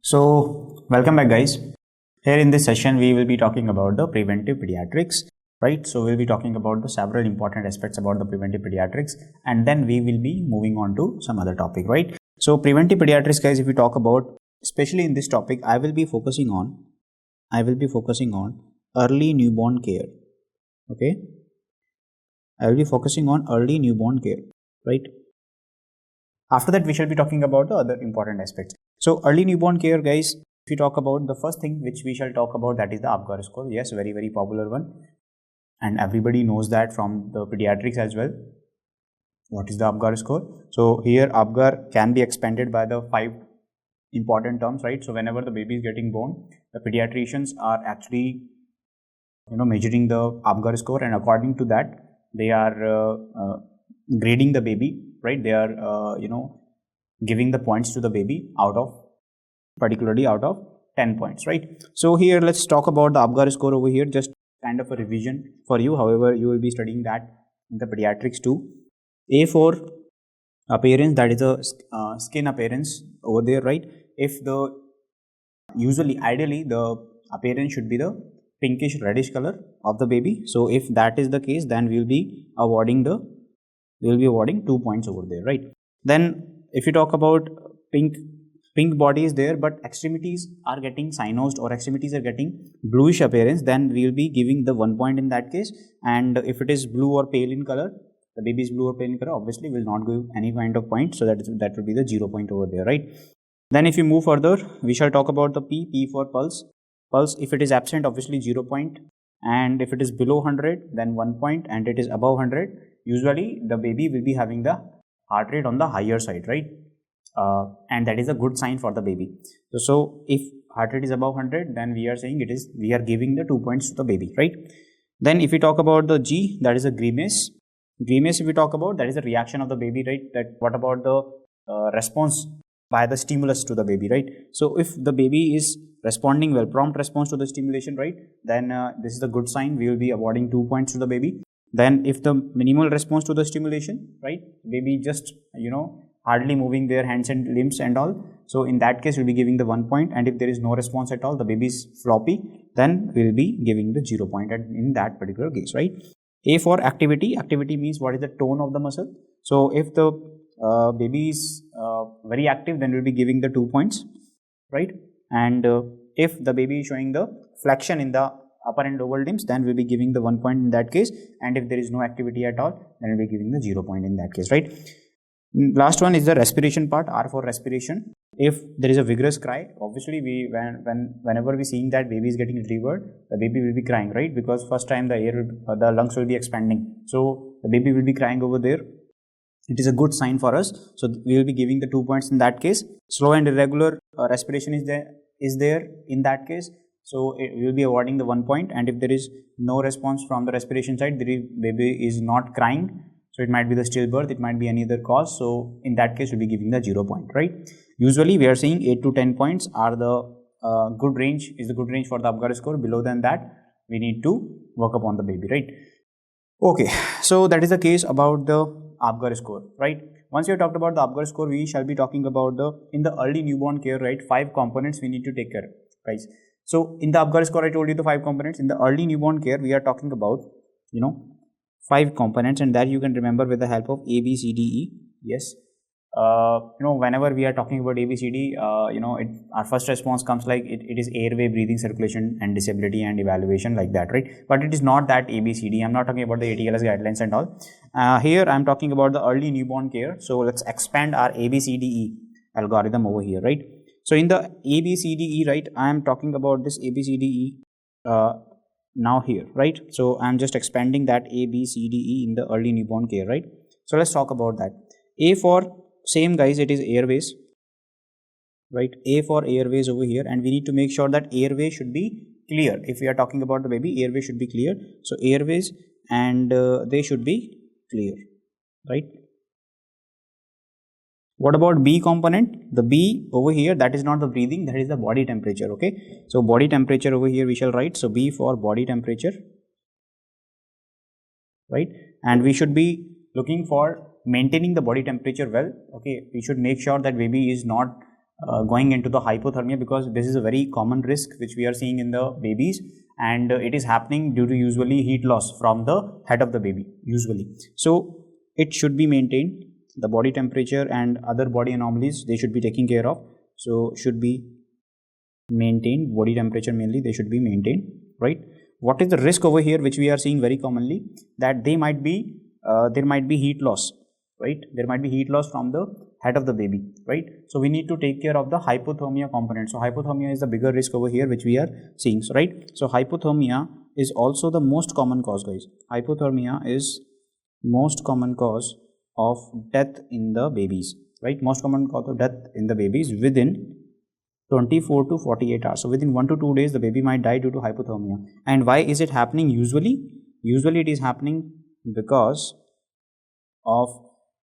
So welcome back guys. Here in this session we will be talking about the preventive pediatrics, right? So we'll be talking about the several important aspects about the preventive pediatrics, and then we will be moving on to some other topic, right? So preventive pediatrics guys, if we talk about, especially in this topic, I will be focusing on early newborn care. Okay, I will be focusing on early newborn care, right? After that we shall be talking about the other important aspects. So early newborn care guys, if we talk about, the first thing which we shall talk about, that is the APGAR score. Yes, very popular one, and everybody knows that from the pediatrics as well. What is the APGAR score? So here APGAR can be expanded by the 5 important terms, right? So whenever the baby is getting born, the pediatricians are actually measuring the APGAR score, and according to that they are grading the baby, right? They are giving the points to the baby particularly out of 10 points, right? So here let's talk about the APGAR score over here, just kind of a revision for you. However, you will be studying that in the pediatrics too. A for appearance, that is a skin appearance over there, right? If the ideally the appearance should be the pinkish reddish color of the baby. So if that is the case, then we will be awarding 2 points over there, right? Then if you talk about pink body is there, but extremities are getting cyanosed or extremities are getting bluish appearance, then we will be giving the 1 point in that case. And if it is blue or pale in color, the baby is blue or pale in color, obviously will not give any kind of point, so that will be the 0 point over there, right? Then if you move further, we shall talk about the P for pulse. If it is absent, obviously 0 point, and if it is below 100, then 1 point, and it is above 100, usually the baby will be having the heart rate on the higher side, right? And that is a good sign for the baby. So if heart rate is above 100, then we are saying we are giving the 2 points to the baby, right? Then if we talk about the G, that is a grimace. Grimace, if we talk about, that is a reaction of the baby, right? That what about the response by the stimulus to the baby, right? So if the baby is responding well, prompt response to the stimulation, right, then this is a good sign. We will be awarding 2 points to the baby. Then if the minimal response to the stimulation, right, baby just hardly moving their hands and limbs and all, so in that case we'll be giving the 1 point. And if there is no response at all, the baby is floppy, then we'll be giving the 0 point in that particular case, right? A for activity. Activity means what is the tone of the muscle. So if the baby is very active, then we'll be giving the 2 points, right? And if the baby is showing the flexion in the upper and lower limbs, then we'll be giving the 1 point in that case. And if there is no activity at all, then we'll be giving the 0 point in that case, right? Last one is the respiration part. R for respiration. If there is a vigorous cry, obviously whenever we seeing that baby is getting retrieved, the baby will be crying, right? Because first time the lungs will be expanding, so the baby will be crying over there. It is a good sign for us, so we will be giving the 2 points in that case. Slow and irregular respiration is there in that case, so we will be awarding the 1 point. And if there is no response from the respiration side, the baby is not crying, so it might be the stillbirth, it might be any other cause, so in that case we'll be giving the 0 point, right? Usually we are saying 8 to 10 points are the good range for the APGAR score. Below than that, we need to work upon the baby, right? Okay, so that is the case about the APGAR score, right? Once we have talked about the APGAR score, we shall be talking about in the early newborn care, right? 5 components we need to take care of, guys. So in the APGAR score, I told you the 5 components. In the early newborn care, we are talking about 5 components, and that you can remember with the help of A, B, C, D, E. Yes. Whenever we are talking about ABCD, our first response comes like it is airway, breathing, circulation, and disability and evaluation, like that, right? But it is not that ABCD. I'm not talking about the ATLS guidelines and all. Here I'm talking about the early newborn care. So let's expand our ABCDE algorithm over here, right? So in the ABCDE, right, I am talking about this ABCDE now here, right? So I'm just expanding that ABCDE in the early newborn care, right? So let's talk about that. A for same, guys, it is airways, right? A for airways over here, and we need to make sure that airway should be clear. If we are talking about the baby, airway should be clear. So airways, and they should be clear, right? What about B component? The B over here, that is not the breathing, that is the body temperature, okay? So body temperature over here we shall write. So B for body temperature, right? And we should be looking for maintaining the body temperature well, okay? We should make sure that baby is not going into the hypothermia, because this is a very common risk which we are seeing in the babies, and it is happening due to usually heat loss from the head of the baby usually. So it should be maintained. The body temperature and other body anomalies, they should be taken care of. So should be maintained. Body temperature mainly, they should be maintained, right? What is the risk over here which we are seeing very commonly? That there might be heat loss, right? There might be heat loss from the head of the baby, right? So we need to take care of the hypothermia component. So hypothermia is the bigger risk over here which we are seeing, so, right? So hypothermia is also the most common cause, guys. Hypothermia is most common cause of death in the babies, right? Most common cause of death in the babies within 24 to 48 hours. So within 1 to 2 days, the baby might die due to hypothermia. And why is it happening usually? Usually it is happening because of,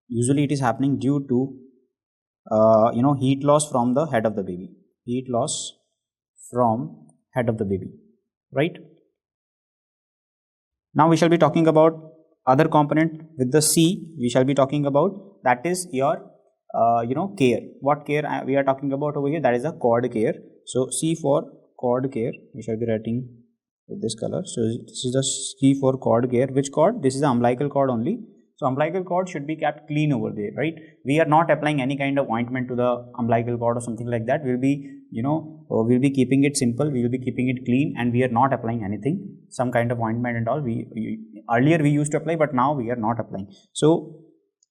usually it is happening due to heat loss from the head of the baby. Heat loss from head of the baby, right? Now we shall be talking about other component with the C. We shall be talking about, that is your care. What care we are talking about over here? That is a cord care. So C for cord care, we shall be writing with this color. So this is the C for cord care. Which cord? This is the umbilical cord only. So umbilical cord should be kept clean over there, right? We are not applying any kind of ointment to the umbilical cord or something like that. We'll be, we'll be keeping it simple. We will be keeping it clean, and we are not applying anything, some kind of ointment and all. Earlier we used to apply, but now we are not applying. So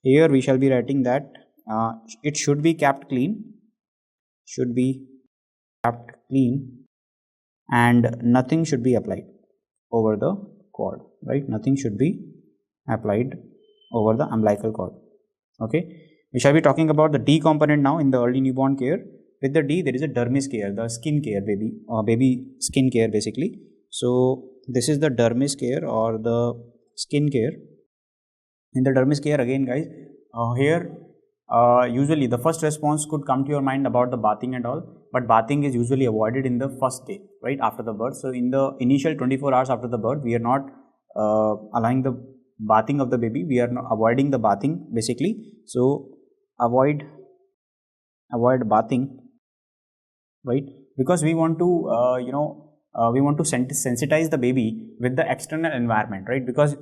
here we shall be writing that it should be kept clean, and nothing should be applied over the cord, right? Nothing should be applied over the umbilical cord. Okay, we shall be talking about the D component now in the early newborn care. With the D, there is a dermis care, the skin care, baby skin care basically. So this is the dermis care or the skin care. In the dermis care, again guys, here usually the first response could come to your mind about the bathing and all, but bathing is usually avoided in the first day, right, after the birth. So in the initial 24 hours after the birth, we are not allowing the bathing of the baby. We are not avoiding the bathing basically. So avoid bathing, right? Because we want to we want to sensitize the baby with the external environment, right? Because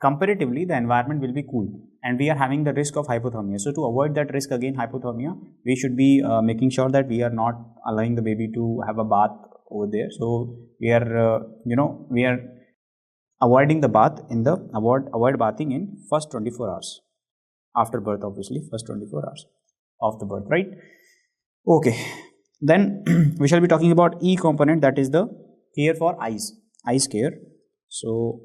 comparatively the environment will be cool, and we are having the risk of hypothermia. So to avoid that risk, again hypothermia, we should be making sure that we are not allowing the baby to have a bath over there. So we are we are avoiding the bath in the avoid bathing in first 24 hours after birth, obviously first 24 hours of the birth, right? Okay, then we shall be talking about E component, that is the care for eyes care. So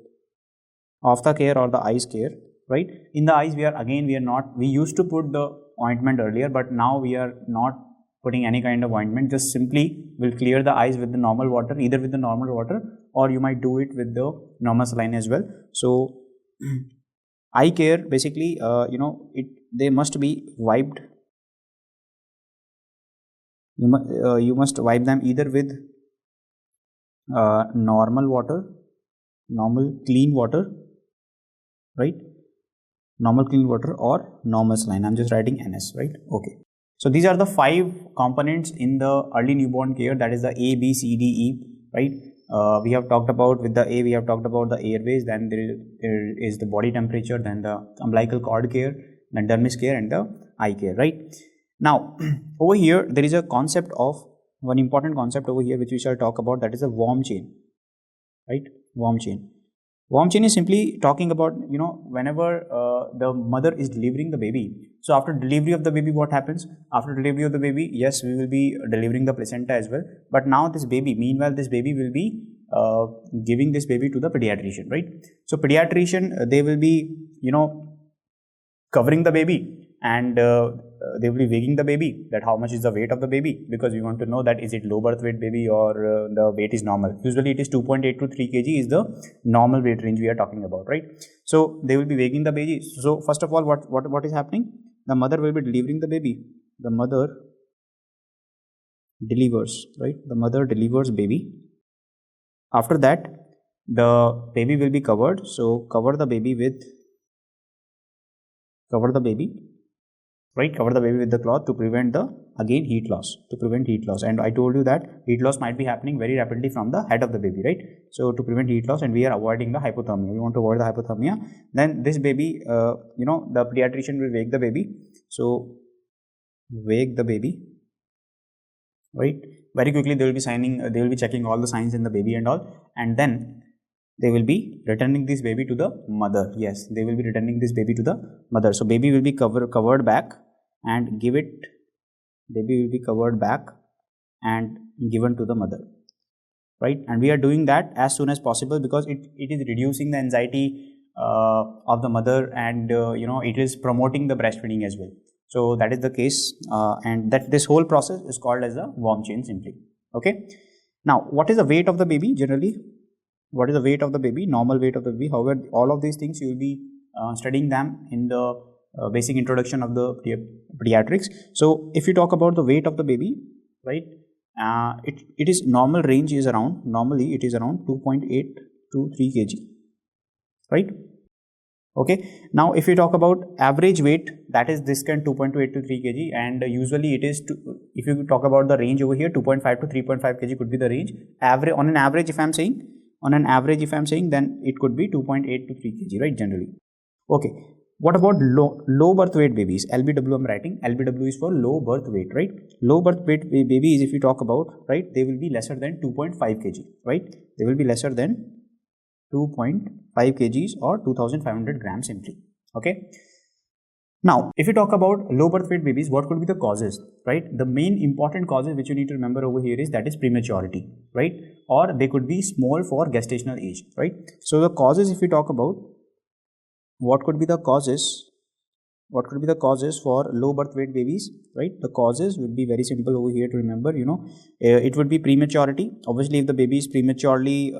ophtha care or the eyes care, right? In the eyes, we used to put the ointment earlier, but now we are not putting any kind of ointment. Just simply will clear the eyes with the normal water, either with the normal water, or you might do it with the normal saline as well. So eye care basically, they must be wiped. You must wipe them either with normal clean water, right? Normal clean water or normal saline. I'm just writing NS, right? Okay. So these are the 5 components in the early newborn care, that is the A, B, C, D, E, right? We have talked about, with the A, we have talked about the airways, then there is the body temperature, then the umbilical cord care, then dermis care, and the eye care, right? Now, over here, there is a concept of, one important concept over here which we shall talk about, that is a warm chain, right? Warm chain. Warm chain is simply talking about, whenever the mother is delivering the baby. So after delivery of the baby, what happens? After delivery of the baby, yes, we will be delivering the placenta as well. But now this baby, meanwhile, this baby will be giving this baby to the pediatrician, right? So pediatrician, they will be, covering the baby, and they will be weighing the baby, that how much is the weight of the baby, because we want to know that is it low birth weight baby or the weight is normal. Usually it is 2.8 to 3 kg is the normal weight range we are talking about, right? So they will be weighing the baby. So first of all, what is happening? The mother will be delivering the baby. The mother delivers, right? The mother delivers baby. After that, the baby will be covered. So cover the baby right? Cover the baby with the cloth to prevent the, again, heat loss, to prevent heat loss. And I told you that heat loss might be happening very rapidly from the head of the baby, right? So to prevent heat loss, and we are avoiding the hypothermia, we want to avoid the hypothermia, then this baby, the pediatrician will wake the baby. So wake the baby, right? Very quickly they will be checking all the signs in the baby and all, and then they will be returning this baby to the mother. Yes, they will be returning this baby to the mother. So baby will be covered back and baby will be covered back and given to the mother, right? And we are doing that as soon as possible because it is reducing the anxiety of the mother, and it is promoting the breastfeeding as well. So that is the case, and that this whole process is called as a warm chain simply. Okay. Now, what is the weight of the baby generally? What is the weight of the baby? Normal weight of the baby. However, all of these things you will be studying them in the basic introduction of the pediatrics. So if you talk about the weight of the baby, right? It is normal range is around, normally it is around 2.8 to 3 kg, right? Okay. Now, if you talk about average weight, that is this kind 2.28 to 3 kg, and usually it is if you talk about the range over here, 2.5 to 3.5 kg could be the range. On an average, if I'm saying, then it could be 2.8 to 3 kg, right? Generally. Okay. What about low birth weight babies? LBW I'm writing. LBW is for low birth weight, right? Low birth weight babies, if you talk about, right, they will be lesser than 2.5 kg, right? They will be lesser than 2.5 kgs or 2500 grams simply. Okay. Now, if you talk about low birth weight babies, what could be the causes, right? The main important causes which you need to remember over here is that is prematurity, right? Or they could be small for gestational age, right? So the causes, if you talk about what could be the causes for low birth weight babies, right? The causes would be very simple over here to remember, it would be prematurity. Obviously, if the baby is prematurely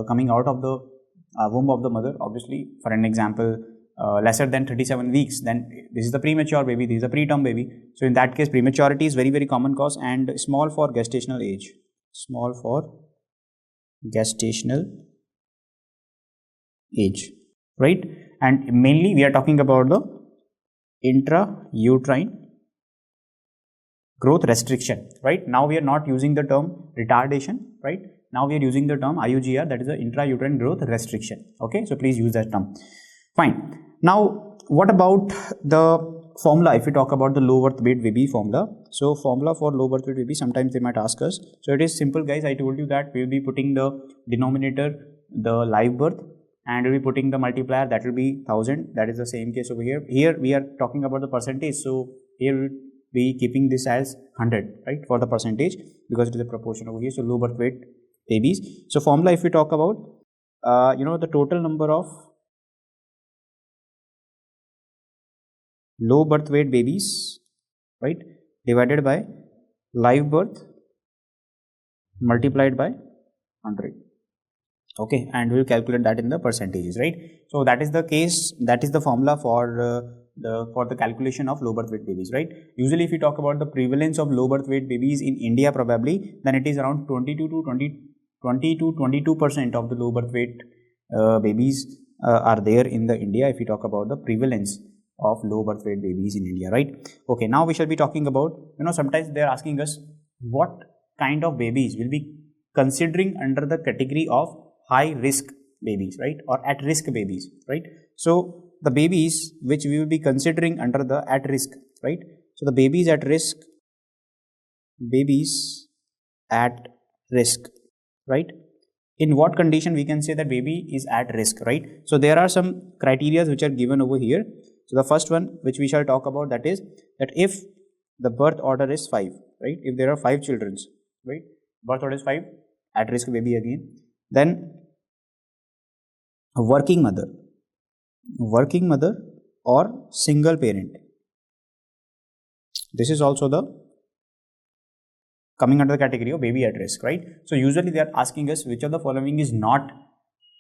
coming out of the womb of the mother, obviously, for an example, lesser than 37 weeks, then this is the premature baby, this is a preterm baby. So in that case, prematurity is very, very common cause, and small for gestational age, right? And mainly we are talking about the intrauterine growth restriction, right? Now we are not using the term retardation, right? Now we are using the term IUGR, that is the intrauterine growth restriction. Okay, so please use that term. Fine. Now, what about the formula? If we talk about the low birth weight baby formula, so formula for low birth weight baby, sometimes they might ask us. So it is simple, guys. I told you that we will be putting the denominator, the live birth, and we will be putting the multiplier, that will be 1000. That is the same case over here. Here we are talking about the percentage, so here we will be keeping this as 100, right, for the percentage, because it is a proportion over here. So low birth weight babies. So formula, if we talk about the total number of low birth weight babies, right, divided by live birth multiplied by 100. Okay, and we will calculate that in the percentages, right? So that is the case, that is the formula for the calculation of low birth weight babies, right? Usually, if you talk about the prevalence of low birth weight babies in India, probably, then it is around 20 to 22% of the low birth weight babies are there in the India. If you talk about the prevalence of low birth weight babies in India, right? Okay, now we shall be talking about, sometimes they are asking us what kind of babies will be considering under the category of high risk babies, right, or at risk babies, right? So the babies which we will be considering under the at risk, right? So the babies at risk, right? In what condition we can say that baby is at risk, right? So there are some criteria which are given over here. So the first one which we shall talk about, that is that if the birth order is 5, right? If there are 5 children, right? Birth order is 5, at risk baby again. Then a working mother or single parent. This is also the coming under the category of baby at risk, right? So usually they are asking us which of the following is not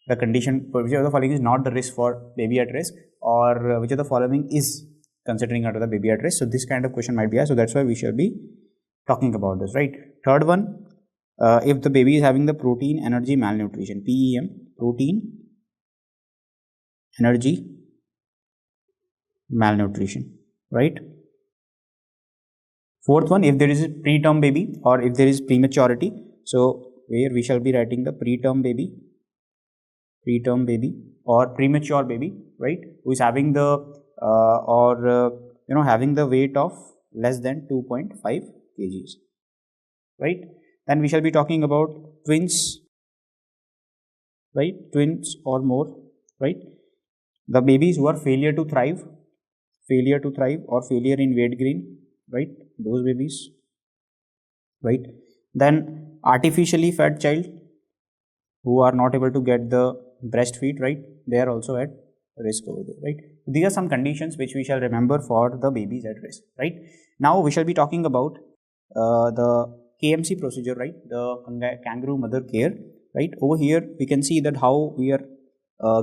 the condition, which of the following is not the risk for baby at risk, or which of the following is considering under the baby at risk. So this kind of question might be asked. So that's why we shall be talking about this, right? Third one, if the baby is having the protein energy malnutrition, PEM, protein energy malnutrition, right? Fourth one, if there is a preterm baby or if there is prematurity, so where we shall be writing the preterm baby or premature baby, right, who is having the having the weight of less than 2.5 kgs, right? Then we shall be talking about twins, right? Twins or more, right? The babies who are failure to thrive or failure in weight gain, right? Those babies, right? Then artificially fed child who are not able to get the breastfeed, right? They are also at risk over there, right? These are some conditions which we shall remember for the babies at risk, right? Now we shall be talking about the KMC procedure, right? The Kangaroo Mother Care, right? Over here we can see that how we are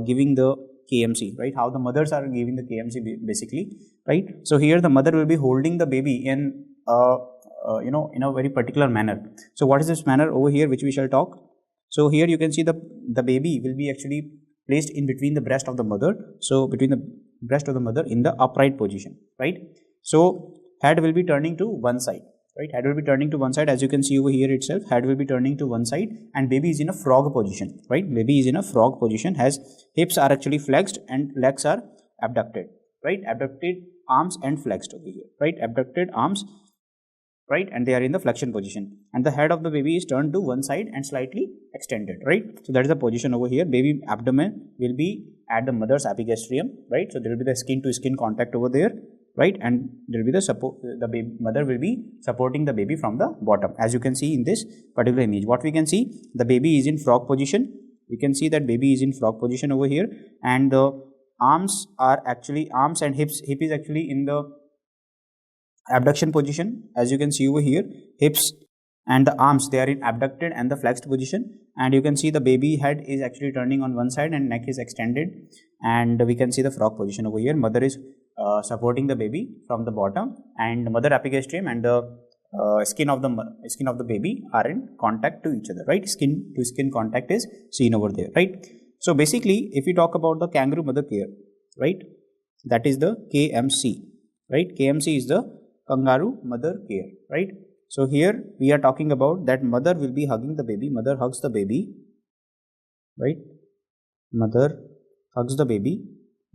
giving the KMC, right? How the mothers are giving the KMC basically, right? So here the mother will be holding the baby in in a very particular manner. So what is this manner over here which we shall talk? So here you can see the baby will be actually placed in between the breast of the mother. So between the breast of the mother in the upright position, right? So head will be turning to one side, right? Head will be turning to one side, as you can see over here itself. Head will be turning to one side and baby is in a frog position, right? Baby is in a frog position, has hips are actually flexed and legs are abducted, right? Abducted arms and flexed over here, right? Abducted arms, right? And they are in the flexion position and the head of the baby is turned to one side and slightly extended, right? So that is the position over here. Baby abdomen will be at the mother's epigastrium, right? So there will be the skin to skin contact over there, right? And there will be the support, mother will be supporting the baby from the bottom, as you can see in this particular image. What we can see, the baby is in frog position. We can see that baby is in frog position over here and the arms and hip is actually in the abduction position, as you can see over here. Hips and the arms, they are in abducted and the flexed position, and you can see the baby head is actually turning on one side and neck is extended, and we can see the frog position over here. Mother is supporting the baby from the bottom and mother epigastrium and the skin of the baby are in contact to each other, right? Skin to skin contact is seen over there, right? So basically if we talk about the Kangaroo Mother Care, right, that is the KMC, right? KMC is the Kangaroo Mother Care, right? So here we are talking about that mother will be hugging the baby. Mother hugs the baby, right? Mother hugs the baby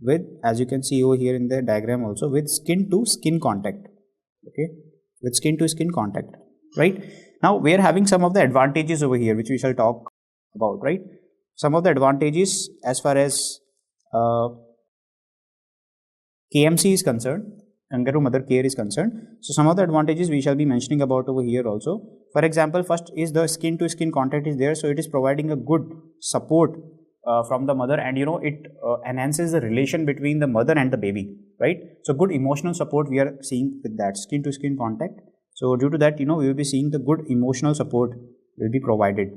with, as you can see over here in the diagram also, with skin to skin contact, okay? With skin to skin contact, right? Now we are having some of the advantages over here which we shall talk about, right? Some of the advantages as far as KMC is concerned, Kangaroo Mother Care is concerned. So some of the advantages we shall be mentioning about over here also. For example, first is the skin to skin contact is there, so it is providing a good support from the mother, and it enhances the relation between the mother and the baby, right? So good emotional support we are seeing with that skin to skin contact. So due to that, we will be seeing the good emotional support will be provided.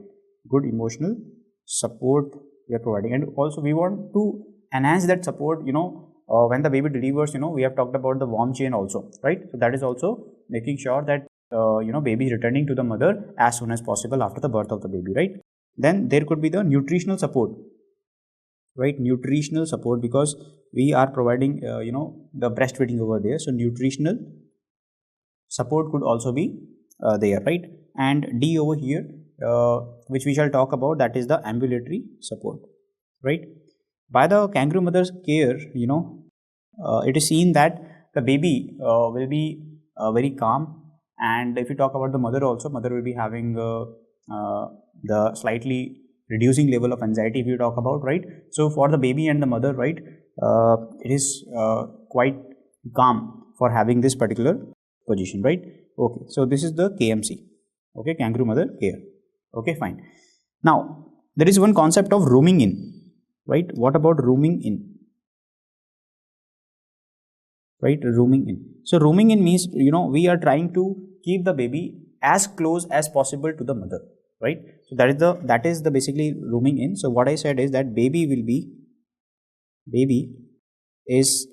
Good emotional support we are providing, and also we want to enhance that support, when the baby delivers, we have talked about the warm chain also, right? So that is also making sure that baby is returning to the mother as soon as possible after the birth of the baby, right? Then there could be the nutritional support, right? Nutritional support, because we are providing the breastfeeding over there, so nutritional support could also be there, right? And D over here, which we shall talk about, that is the ambulatory support, right? By the Kangaroo Mother Care, it is seen that the baby will be very calm, and if you talk about the mother also, mother will be having the slightly reducing level of anxiety if you talk about, right? So for the baby and the mother, right, it is quite calm for having this particular position, right? Okay, so this is the KMC, okay, Kangaroo Mother Care. Okay, fine. Now there is one concept of rooming in, right? What about rooming in? Right, rooming in. So rooming in means, we are trying to keep the baby as close as possible to the mother, right? So that is the basically rooming in. So what I said is that baby is,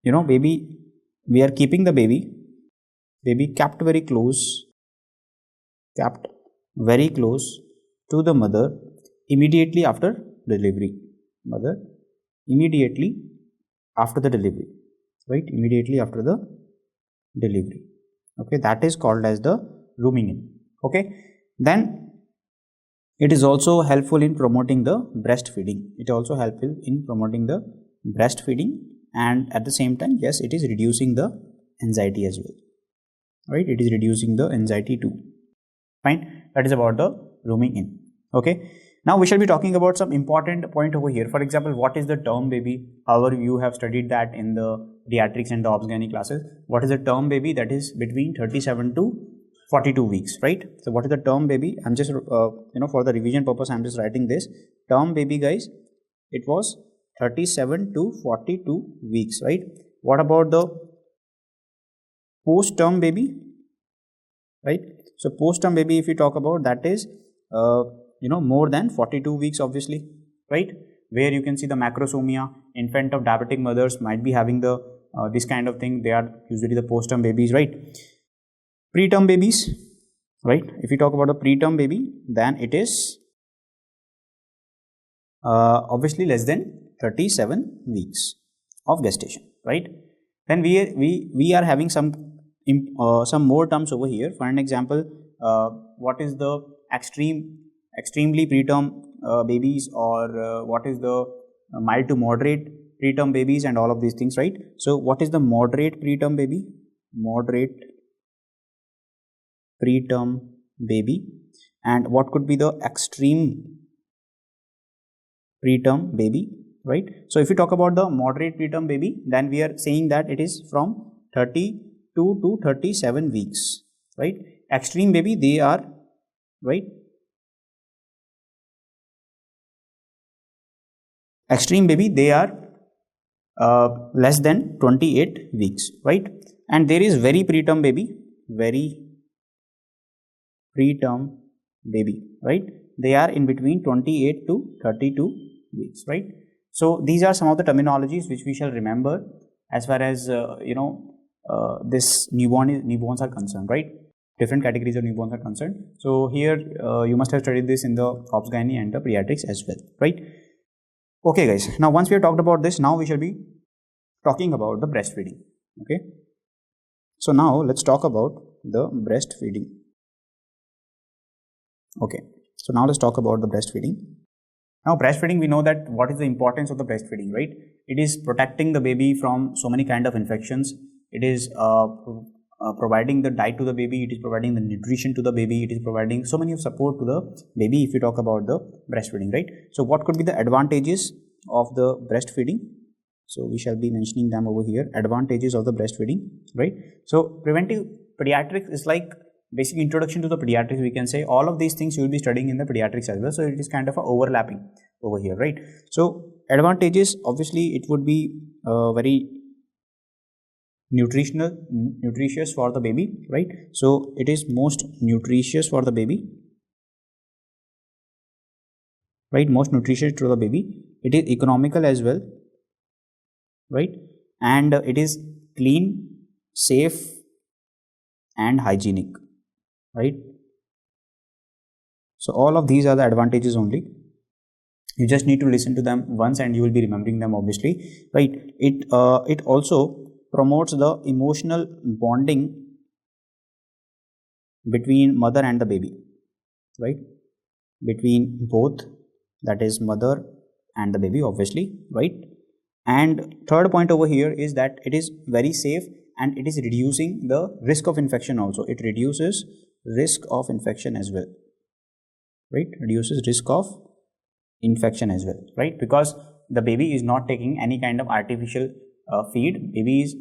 we are keeping the baby kept very close to the mother immediately after delivery. Mother immediately after the delivery, right? Immediately after the delivery. Okay, that is called as the rooming in. Okay, then it is also helpful in promoting the breastfeeding. It also helpful in promoting the breastfeeding, and at the same time, yes, it is reducing the anxiety as well, right? It is reducing the anxiety too. Fine, that is about the rooming in. Okay, now we shall be talking about some important point over here. For example, what is the term baby? However, you have studied that in the pediatrics and the obs-gynae classes. What is the term baby? That is between 37 to 42 weeks, right? So what is the term baby? I'm just for the revision purpose, I'm just writing this term baby, guys. It was 37 to 42 weeks, right? What about the post-term baby, right? So post-term baby, if you talk about, that is more than 42 weeks, obviously, right? Where you can see the macrosomia. Infant of diabetic mothers might be having the this kind of thing. They are usually the post-term babies, right? Preterm babies, right? If you talk about a preterm baby, then it is obviously less than 37 weeks of gestation, right? Then we are having some more terms over here. For an example, what is the extremely preterm babies, or what is the mild to moderate preterm babies, and all of these things, right? So what is the moderate preterm baby? Moderate preterm baby. And what could be the extreme preterm baby, right? So if you talk about the moderate preterm baby, then we are saying that it is from 32 to 37 weeks, right? Extreme baby, they are, right? Extreme baby, they are less than 28 weeks, right? And there is very preterm baby, very preterm baby, right? They are in between 28 to 32 weeks, right? So these are some of the terminologies which we shall remember as far as this newborns are concerned, right? Different categories of newborns are concerned. So here you must have studied this in the obs-gynae and the pediatrics as well, right? Okay, guys. Now once we have talked about this, now we shall be talking about the breastfeeding. Okay. So now let's talk about the breastfeeding. Okay. So now let's talk about the breastfeeding. Now breastfeeding, we know that what is the importance of the breastfeeding, right? It is protecting the baby from so many kind of infections. It is providing the diet to the baby. It is providing the nutrition to the baby. It is providing so many of support to the baby if you talk about the breastfeeding, right? So what could be the advantages of the breastfeeding? So we shall be mentioning them over here. Advantages of the breastfeeding, right? So preventive pediatrics is like basic introduction to the pediatrics, we can say. All of these things you will be studying in the pediatrics as well. So it is kind of a overlapping over here, right? So advantages, obviously it would be very nutritious for the baby, right? So it is most nutritious for the baby, right? Most nutritious to the baby. It is economical as well, right? And it is clean, safe and hygienic, right? So all of these are the advantages only. You just need to listen to them once and you will be remembering them, obviously, right? It also promotes the emotional bonding between mother and the baby, right? Between both, that is mother and the baby, obviously, right? And third point over here is that it is very safe and it is reducing the risk of infection also. It reduces risk of infection as well, right? Reduces risk of infection as well, right? Because the baby is not taking any kind of artificial feed. Baby is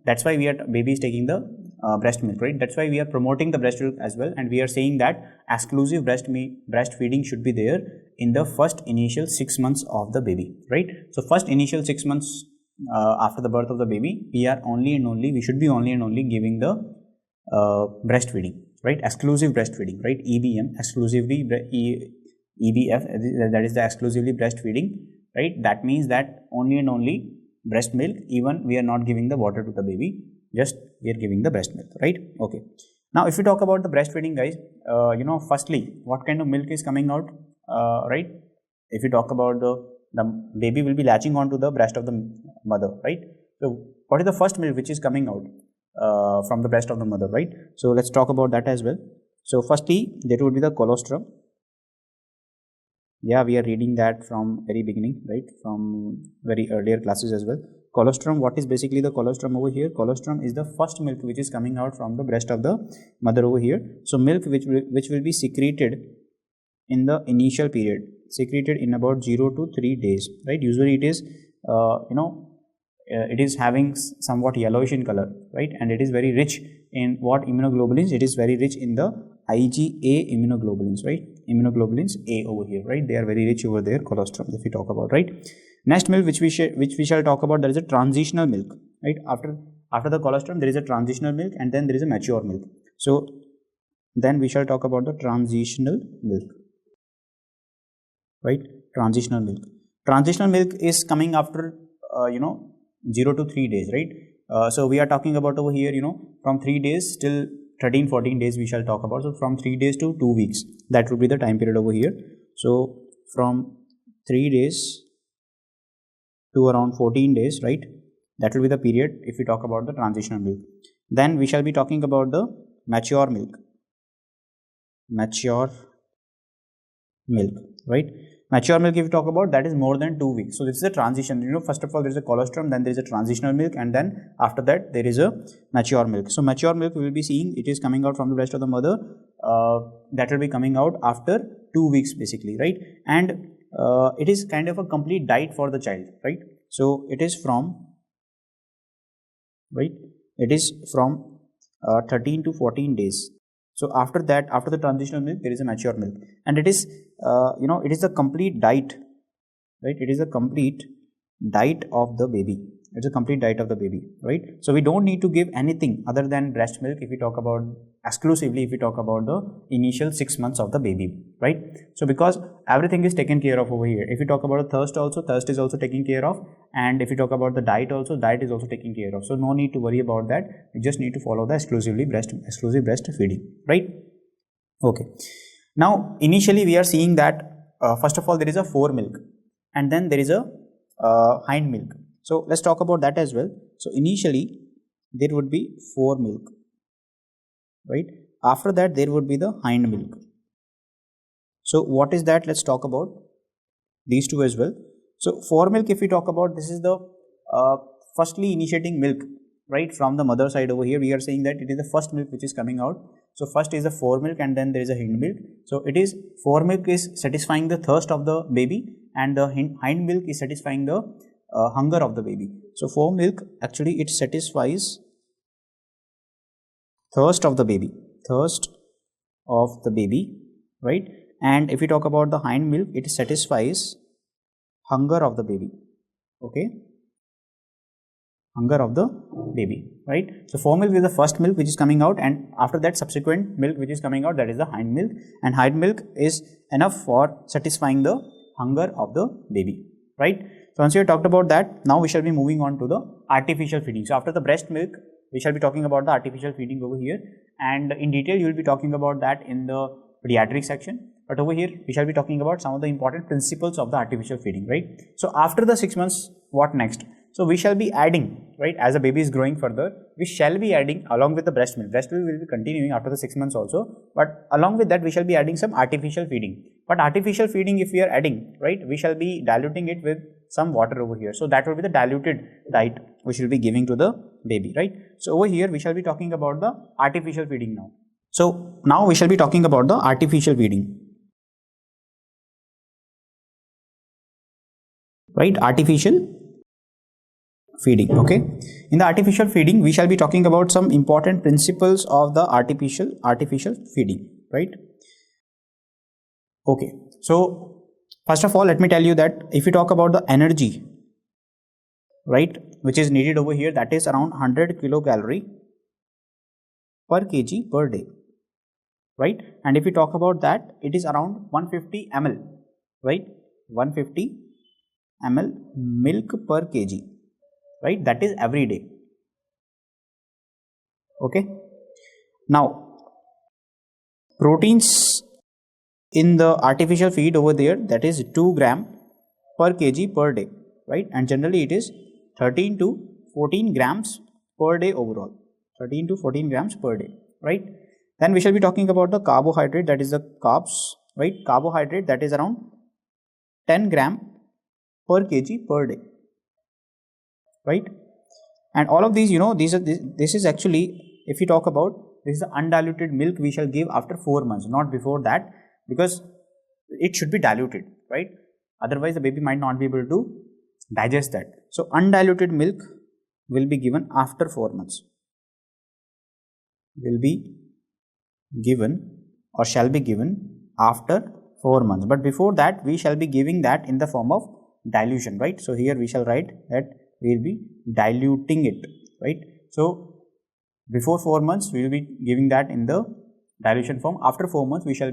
that's why baby is taking the breast milk, right? That's why we are promoting the breast milk as well, and we are saying that exclusive breastfeeding should be there in the first initial 6 months of the baby, right? So first initial 6 months after the birth of the baby, we should be only and only giving the breastfeeding, right? Exclusive breastfeeding, right? EBM, exclusively EBF, that is the exclusively breastfeeding, right? That means that only and only breast milk. Even we are not giving the water to the baby, just we are giving the breast milk, right? Okay. Now if you talk about the breastfeeding, guys, firstly, what kind of milk is coming out, right? If you talk about the the baby will be latching onto the breast of the mother, right? So what is the first milk which is coming out from the breast of the mother, right? So let's talk about that as well. So firstly, there would be the colostrum. Yeah, we are reading that from very beginning, right? From very earlier classes as well. Colostrum, what is basically the colostrum over here? Colostrum is the first milk which is coming out from the breast of the mother over here. So milk which will be secreted in the initial period, secreted in about 0 to 3 days, right? Usually it is it is having somewhat yellowish in color, right? And it is very rich in what immunoglobulins? It is very rich in the IgA immunoglobulins, right? Immunoglobulins A over here, right? They are very rich over there, colostrum, if we talk about, right? Next milk which we shall talk about, there is a transitional milk, right? After the colostrum, there is a transitional milk, and then there is a mature milk. So then we shall talk about the transitional milk, right? Transitional milk. Transitional milk is coming after 0 to 3 days, right? So we are talking about over here, from 3 days till 13-14 days we shall talk about. So from 3 days to 2 weeks, that will be the time period over here. So from 3 days to around 14 days, right? That will be the period if we talk about the transitional milk. Then we shall be talking about the mature milk. Mature milk, right? Mature milk, if you talk about, that is more than 2 weeks. So this is a transition. First of all, there is a colostrum, then there is a transitional milk, and then after that there is a mature milk. So mature milk, we will be seeing it is coming out from the breast of the mother. That will be coming out after 2 weeks, basically, right? And it is kind of a complete diet for the child, right? So it is from, right? It is from 13 to 14 days. So after that, after the transitional milk, there is a mature milk, and it is it is a complete diet, right? It is a complete diet of the baby. It's a complete diet of the baby, right? So we don't need to give anything other than breast milk if we talk about exclusively, if we talk about the initial 6 months of the baby, right? So because everything is taken care of over here. If we talk about a thirst also, thirst is also taken care of, and if we talk about the diet also, diet is also taken care of. So no need to worry about that. We just need to follow the exclusive breastfeeding, right? Okay. Now initially we are seeing that first of all there is a fore milk, and then there is a hind milk. So let's talk about that as well. So initially there would be fore milk, right? After that there would be the hind milk. So what is that? Let's talk about these two as well. So fore milk, if we talk about, this is the firstly initiating milk, right, from the mother side over here. We are saying that it is the first milk which is coming out. So first is the fore milk, and then there is a hind milk. So it is, fore milk is satisfying the thirst of the baby, and the hind milk is satisfying the hunger of the baby. So fore milk, actually it satisfies thirst of the baby, right? And if we talk about the hind milk, it satisfies hunger of the baby, okay? Hunger of the baby, right? So fore milk is the first milk which is coming out, and after that subsequent milk which is coming out, that is the hind milk, and hind milk is enough for satisfying the hunger of the baby, right? So once we have talked about that, now we shall be moving on to the artificial feeding. So after the breast milk, we shall be talking about the artificial feeding over here, and in detail you will be talking about that in the pediatric section. But over here we shall be talking about some of the important principles of the artificial feeding, right? So after the 6 months, what next? So we shall be adding, right, as a baby is growing further, we shall be adding along with the breast milk. Breast milk will be continuing after the 6 months also, but along with that we shall be adding some artificial feeding. But artificial feeding, if we are adding, right, we shall be diluting it with some water over here. So that will be the diluted diet we shall be giving to the baby, right? So over here we shall be talking about the artificial feeding now. So now we shall be talking about the artificial feeding, right? Artificial feeding, okay? In the artificial feeding, we shall be talking about some important principles of the artificial feeding, right? Okay, so first of all, let me tell you that if you talk about the energy, right, which is needed over here, that is around 100 kilocalorie per kg per day, right? And if we talk about that, it is around 150 ml, right? 150 ml milk per kg, right? That is every day, okay? Now proteins in the artificial feed over there, that is 2 gram per kg per day, right? And generally it is 13 to 14 grams per day overall, 13 to 14 grams per day, right? Then we shall be talking about the carbohydrate, that is the carbs, right? Carbohydrate, that is around 10 gram per kg per day, right? And all of these, this is actually, if you talk about, this is the undiluted milk we shall give after 4 months, not before that, because it should be diluted, right? Otherwise the baby might not be able to digest that. So undiluted milk will be given after 4 months, will be given or shall be given after 4 months, but before that we shall be giving that in the form of dilution, right? So here we shall write that we will be diluting it, right? So before 4 months we will be giving that in the dilution form. After 4 months we shall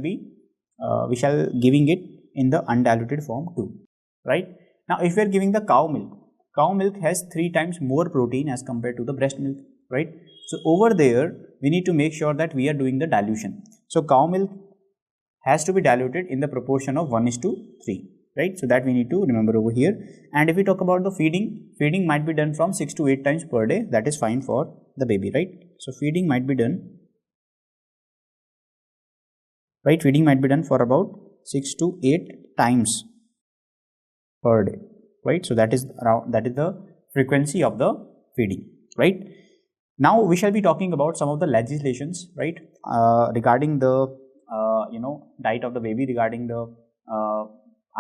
giving it in the undiluted form too, right? Now if we are giving the cow milk has 3 times more protein as compared to the breast milk, right? So over there we need to make sure that we are doing the dilution. So cow milk has to be diluted in the proportion of 1:3, right? So that we need to remember over here. And if we talk about the feeding might be done from 6 to 8 times per day. That is fine for the baby, right? So feeding might be done, right? Feeding might be done for about 6 to 8 times per day, right? So that is the frequency of the feeding, right? Now we shall be talking about some of the legislations, right, regarding the diet of the baby, regarding the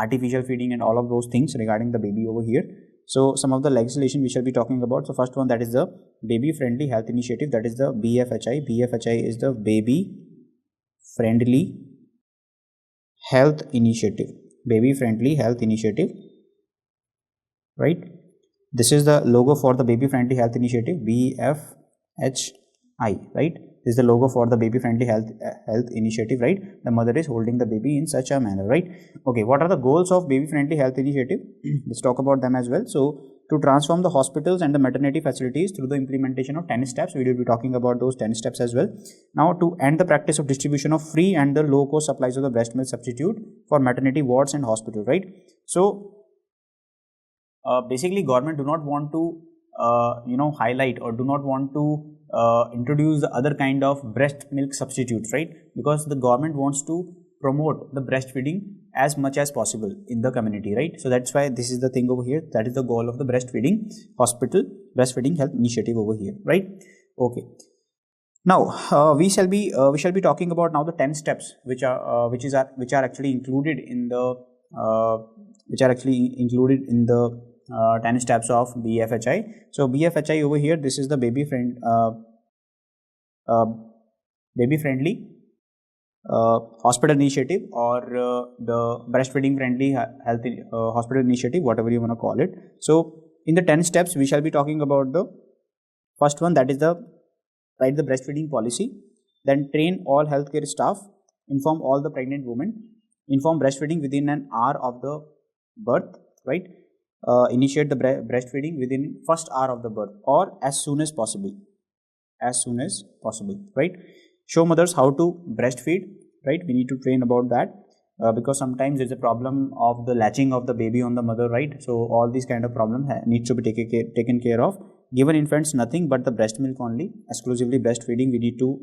artificial feeding and all of those things regarding the baby over here. So some of the legislation we shall be talking about. So first one, that is the Baby Friendly Health Initiative, that is the BFHI. BFHI is the Baby Friendly Health Initiative. Baby Friendly Health Initiative, right? This is the logo for the Baby Friendly Health Initiative, BFHI, right? This is the logo for the Baby Friendly Health Initiative, right? The mother is holding the baby in such a manner, right? Okay, what are the goals of Baby Friendly Health Initiative? Let's talk about them as well. So to transform the hospitals and the maternity facilities through the implementation of 10 steps, we will be talking about those 10 steps as well. Now to end the practice of distribution of free and the low cost supplies of the breast milk substitute for maternity wards and hospital, right? So basically government do not want to highlight or do not want to introduce the other kind of breast milk substitutes, right? Because the government wants to promote the breastfeeding as much as possible in the community, right? So that's why this is the thing over here. That is the goal of the breastfeeding breastfeeding health initiative over here, right? Okay. Now we shall be talking about now the 10 steps which are actually included in the 10 steps of BFHI. So BFHI over here, this is the baby friendly hospital initiative, or the breastfeeding friendly health hospital initiative, whatever you want to call it. So in the 10 steps we shall be talking about the first one, that is the write the breastfeeding policy, then train all healthcare staff, inform all the pregnant women, inform breastfeeding within an hour of the birth, right? Initiate the breastfeeding within first hour of the birth or as soon as possible, right? Show mothers how to breastfeed, right? We need to train about that because sometimes there's a problem of the latching of the baby on the mother, right? So all these kind of problems needs to be taken care of. Given infants nothing but the breast milk only, exclusively breastfeeding we need to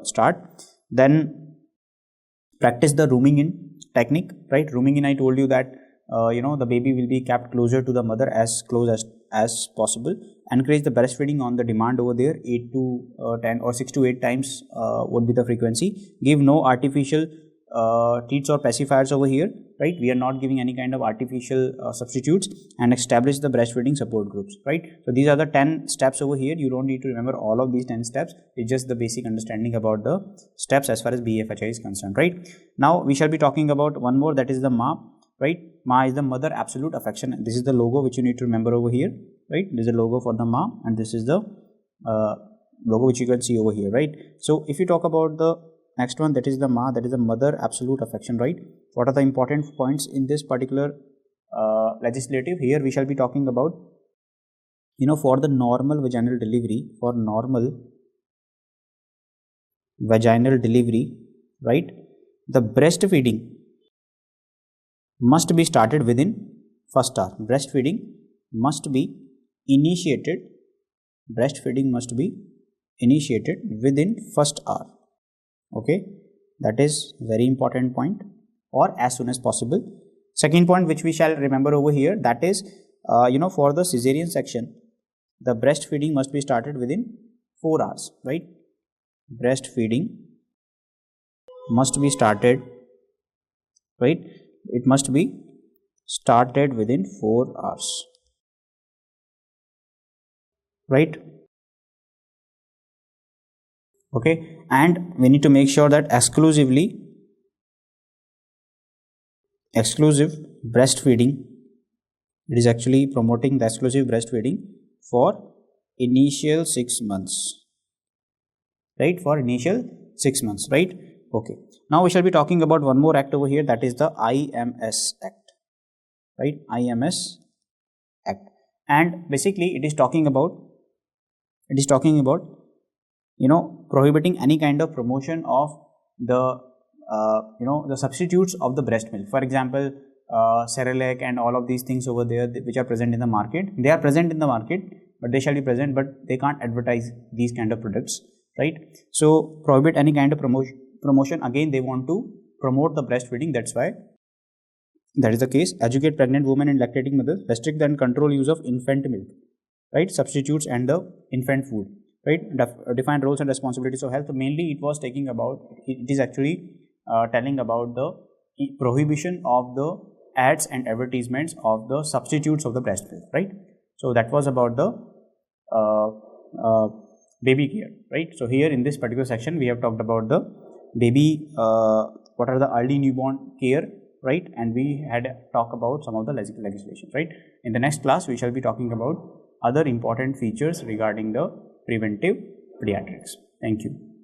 start. Then practice the rooming in technique, right? Rooming in, I told you that the baby will be kept closer to the mother, as close as possible. Encourage the breastfeeding on the demand over there, 8 to 10 or 6 to 8 times would be the frequency. Give no artificial teats or pacifiers over here, right? We are not giving any kind of artificial substitutes, and establish the breastfeeding support groups, right? So these are the 10 steps over here. You don't need to remember all of these 10 steps. It's just the basic understanding about the steps as far as BFHI is concerned, right? Now we shall be talking about one more, that is the MA, right? MA is the mother absolute affection. This is the logo which you need to remember over here, right? This is the logo for the MA, and this is the logo which you can see over here, right? So if you talk about the next one, that is the MA, that is the mother absolute affection, right? What are the important points in this particular legislative? Here we shall be talking about, for the normal vaginal delivery, right? The breastfeeding must be started within first hour. Breastfeeding must be initiated within first hour. Okay, that is very important point, or as soon as possible. Second point which we shall remember over here, that is for the cesarean section, the breastfeeding must be started within 4 hours, right? Breastfeeding must be started, right? It must be started within 4 hours, right? Okay, and we need to make sure that exclusive breastfeeding, it is actually promoting the exclusive breastfeeding for initial 6 months, right? For initial 6 months, right? Okay, now we shall be talking about one more act over here, that is the IMS Act, right? IMS Act, and basically it is talking about prohibiting any kind of promotion of the the substitutes of the breast milk. For example, Cerelac and all of these things over there which are present in the market, they are present in the market, but they shall be present, but they can't advertise these kind of products, right? So prohibit any kind of promotion. Again, they want to promote the breastfeeding, that's why that is the case. Educate pregnant women and lactating mothers, restrict and control use of infant milk, right? Substitutes and the infant food, right? Define roles and responsibilities of health. So mainly it was taking about, it is actually telling about the prohibition of the ads and advertisements of the substitutes of the breast milk, right? So that was about the baby care, right? So here in this particular section we have talked about the baby, what are the early newborn care, right? And we had talked about some of the legislation, right? In the next class we shall be talking about other important features regarding the preventive pediatrics. Thank you.